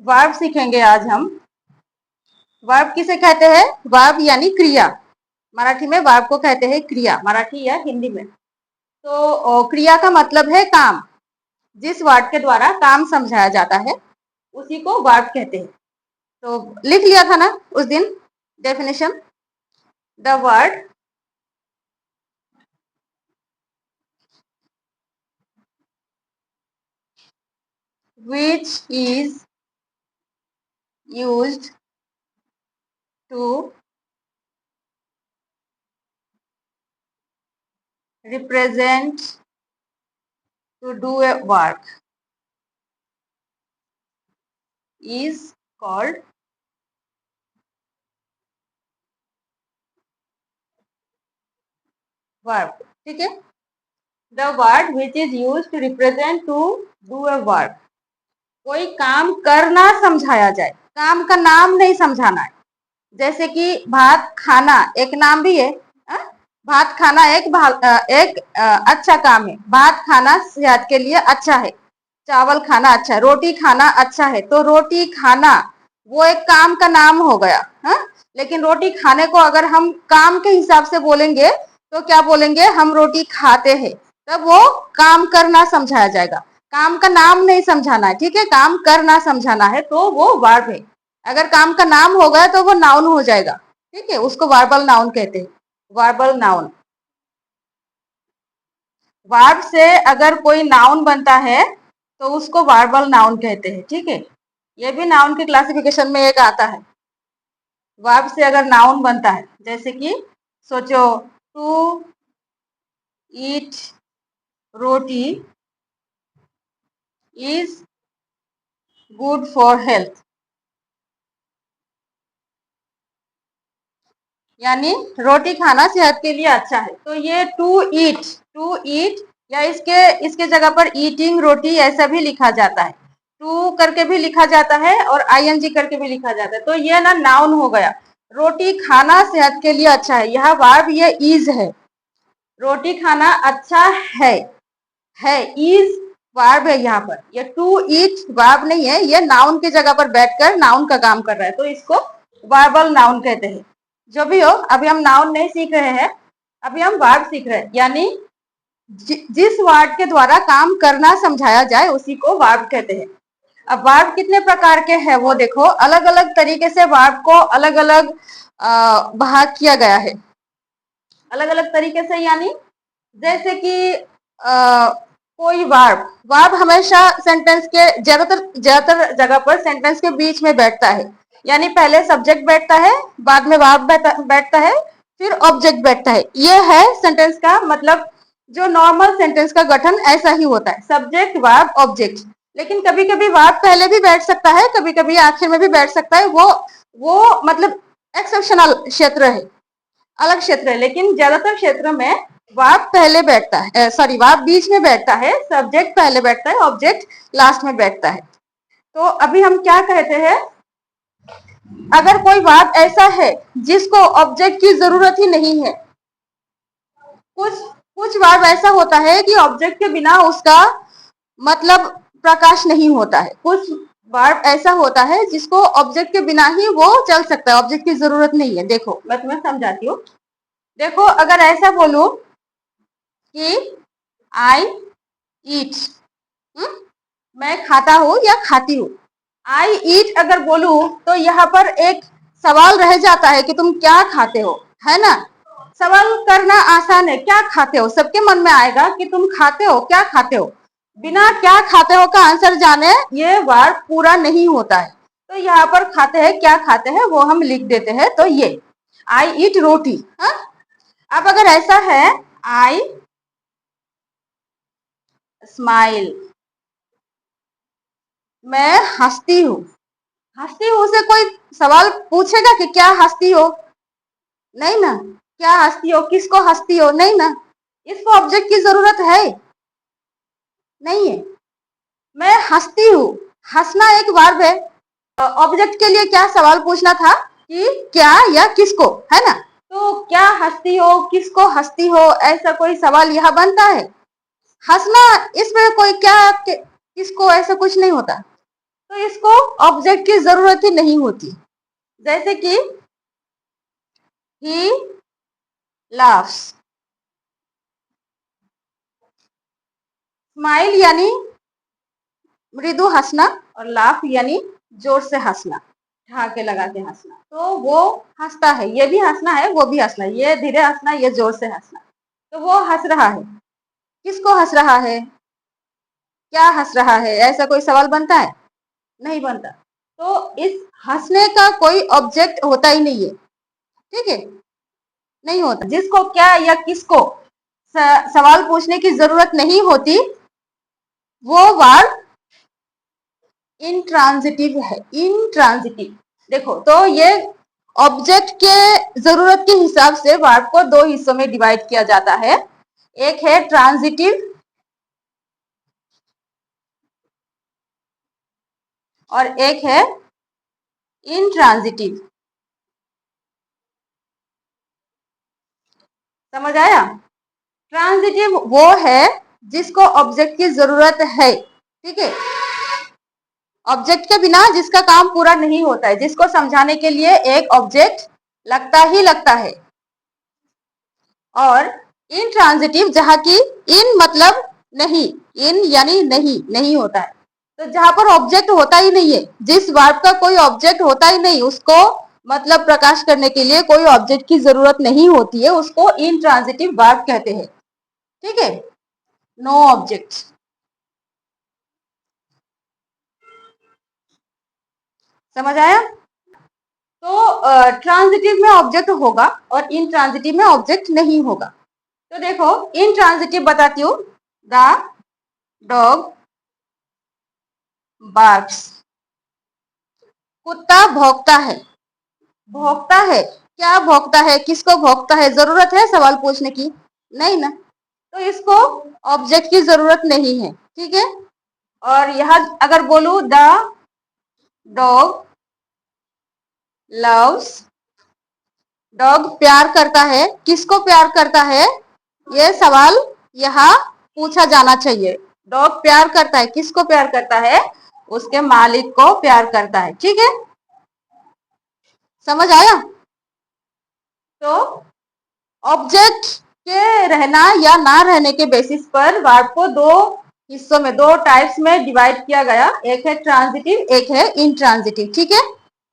Verb सीखेंगे आज हम। वर्ब किसे कहते हैं? वर्ब यानी क्रिया। मराठी में वर्ब को कहते हैं क्रिया, मराठी या हिंदी में। तो क्रिया का मतलब है काम। जिस वर्ड के द्वारा काम समझाया जाता है उसी को वर्ब कहते हैं। तो लिख लिया था ना उस दिन definition. The word which is used to represent to do a work is called verb। ठीक है, the word which is use to represent to do a work. कोई काम करना समझाया जाए, काम का नाम नहीं समझाना है। जैसे कि भात खाना एक नाम भी है। भात खाना एक अच्छा काम है। भात खाना सेहत के लिए अच्छा है। चावल खाना अच्छा है, रोटी खाना अच्छा है, तो रोटी खाना वो एक काम का नाम हो गया। हा? लेकिन रोटी खाने को अगर हम काम के हिसाब से बोलेंगे तो क्या बोलेंगे? हम रोटी खाते हैं, तब वो काम करना समझाया जाएगा। काम का नाम नहीं समझाना है, ठीक है, काम करना समझाना है तो वो वर्ब है। अगर काम का नाम हो गया तो वो नाउन हो जाएगा। ठीक है, उसको वर्बल नाउन कहते हैं। Verbal noun. वर्ब से अगर कोई नाउन बनता है तो उसको वर्बल नाउन कहते हैं। ठीक है, ये भी नाउन की क्लासिफिकेशन में एक आता है। वर्ब से अगर नाउन बनता है, जैसे कि सोचो, to eat roti is good for health, यानी रोटी खाना सेहत के लिए अच्छा है। तो ये टू ईट या इसके जगह पर ईटिंग रोटी ऐसा भी लिखा जाता है। टू करके भी लिखा जाता है और आईएनजी करके भी लिखा जाता है। तो ये ना नाउन हो गया। रोटी खाना सेहत के लिए अच्छा है, यह वर्ब ये इज है। रोटी खाना अच्छा है इज वर्ब है यहाँ पर। ये टू ईट वर्ब नहीं है, ये नाउन की जगह पर बैठकर नाउन का काम कर रहा है, तो इसको वर्बल नाउन कहते हैं। जो भी हो, अभी हम नाउन नहीं सीख रहे हैं, अभी हम वर्ब सीख रहे हैं। यानी जिस वर्ड के द्वारा काम करना समझाया जाए उसी को वर्ब कहते हैं। अब वर्ब कितने प्रकार के हैं वो देखो। अलग अलग तरीके से वर्ब को अलग अलग भाग किया गया है, अलग अलग तरीके से। यानी जैसे कि कोई वर्ब वर्ब हमेशा सेंटेंस के ज्यादातर जगह पर सेंटेंस के बीच में बैठता है। यानी पहले सब्जेक्ट बैठता है, बाद में वर्ब बैठता है, फिर ऑब्जेक्ट बैठता है। ये है सेंटेंस का मतलब। जो नॉर्मल सेंटेंस का गठन ऐसा ही होता है, सब्जेक्ट वर्ब ऑब्जेक्ट। लेकिन कभी कभी वर्ब पहले भी बैठ सकता है, कभी कभी आखिर में भी बैठ सकता है। वो मतलब एक्सेप्शनल क्षेत्र है, अलग क्षेत्र है। लेकिन ज्यादातर क्षेत्र में वर्ब पहले बैठता है, सॉरी वर्ब बीच में बैठता है, सब्जेक्ट पहले बैठता है, ऑब्जेक्ट लास्ट में बैठता है। तो अभी हम क्या कहते हैं, अगर कोई वर्ब ऐसा है जिसको ऑब्जेक्ट की जरूरत ही नहीं है। कुछ कुछ वर्ब ऐसा होता है कि ऑब्जेक्ट के बिना उसका मतलब प्रकाश नहीं होता है। कुछ वर्ब ऐसा होता है जिसको ऑब्जेक्ट के बिना ही वो चल सकता है, ऑब्जेक्ट की जरूरत नहीं है। देखो मैं तुम्हें समझाती हूँ। देखो अगर ऐसा बोलूं कि आई ईट, मैं खाता हूं या खाती हूँ। आई ईट अगर बोलूं तो यहाँ पर एक सवाल रह जाता है कि तुम क्या खाते हो, है ना। सवाल करना आसान है, क्या खाते हो, सबके मन में आएगा कि तुम खाते हो, क्या खाते हो। बिना क्या खाते हो का आंसर जाने ये वर्ड पूरा नहीं होता है। तो यहाँ पर खाते हैं, क्या खाते हैं वो हम लिख देते हैं। तो ये आई ईट रोटी। हा? अब अगर ऐसा है आई स्माइल, मैं हंसती हूँ। हंसती हूँ से कोई सवाल पूछेगा कि क्या हंसती हो? नहीं ना। क्या हंसती हो, किसको हंसती हो? नहीं ना। इसको ऑब्जेक्ट की जरूरत है नहीं है। मैं हंसती हूँ, हंसना एक वर्ब है। ऑब्जेक्ट के लिए क्या सवाल पूछना था कि क्या या किसको, है ना। तो क्या हंसती हो, किसको हंसती हो, ऐसा कोई सवाल यहाँ बनता है। हंसना इसमें कोई क्या किसको ऐसा कुछ नहीं होता। तो इसको ऑब्जेक्ट की जरूरत ही नहीं होती। जैसे कि ही लाफ्स, स्माइल यानी मृदु हंसना, और लाफ यानी जोर से हंसना, ठहाके लगा के हंसना। तो वो हंसता है, ये भी हंसना है, वो भी हंसना है, ये धीरे हंसना, ये जोर से हंसना। तो वो हंस रहा है। किसको हंस रहा है, क्या हंस रहा है, ऐसा कोई सवाल बनता है? नहीं बनता। तो इस हंसने का कोई ऑब्जेक्ट होता ही नहीं है, ठीक है, नहीं होता। जिसको क्या या किसको सवाल पूछने की जरूरत नहीं होती, वो वर्ब इंट्रांजिटिव है। इंट्रांजिटिव, देखो तो ये ऑब्जेक्ट के जरूरत के हिसाब से वर्ब को दो हिस्सों में डिवाइड किया जाता है। एक है ट्रांजिटिव और एक है इंट्रांजिटिव। समझ आया? ट्रांजिटिव वो है जिसको ऑब्जेक्ट की जरूरत है, ठीक है, ऑब्जेक्ट के बिना जिसका काम पूरा नहीं होता है, जिसको समझाने के लिए एक ऑब्जेक्ट लगता ही लगता है। और इंट्रांजिटिव जहां की इन मतलब नहीं, इन यानी नहीं, नहीं होता है। तो जहां पर ऑब्जेक्ट होता ही नहीं है, जिस वर्ब का कोई ऑब्जेक्ट होता ही नहीं, उसको मतलब प्रकाश करने के लिए कोई ऑब्जेक्ट की जरूरत नहीं होती है, उसको इंट्रांजिटिव वर्ब कहते हैं, ठीक है, नो ऑब्जेक्ट। समझ आया? तो ट्रांजिटिव में ऑब्जेक्ट होगा और इंट्रांजिटिव में ऑब्जेक्ट नहीं होगा। तो देखो इंट्रांजिटिव बताती हूँ, द डॉग बार्क्स, कुत्ता भौंकता है। भौंकता है, क्या भौंकता है, किसको भौंकता है, जरूरत है सवाल पूछने की? नहीं ना, तो इसको ऑब्जेक्ट की जरूरत नहीं है, ठीक है। और यहां अगर बोलू द डॉग लव्स, डॉग प्यार करता है, किसको प्यार करता है, ये सवाल यहाँ पूछा जाना चाहिए। डॉग प्यार करता है, किसको प्यार करता है, उसके मालिक को प्यार करता है, ठीक है, समझ आया? तो ऑब्जेक्ट के रहना या ना रहने के बेसिस पर वर्ब को दो हिस्सों में, दो टाइप्स में डिवाइड किया गया, एक है ट्रांजिटिव, एक है इंट्रांजिटिव, ठीक है।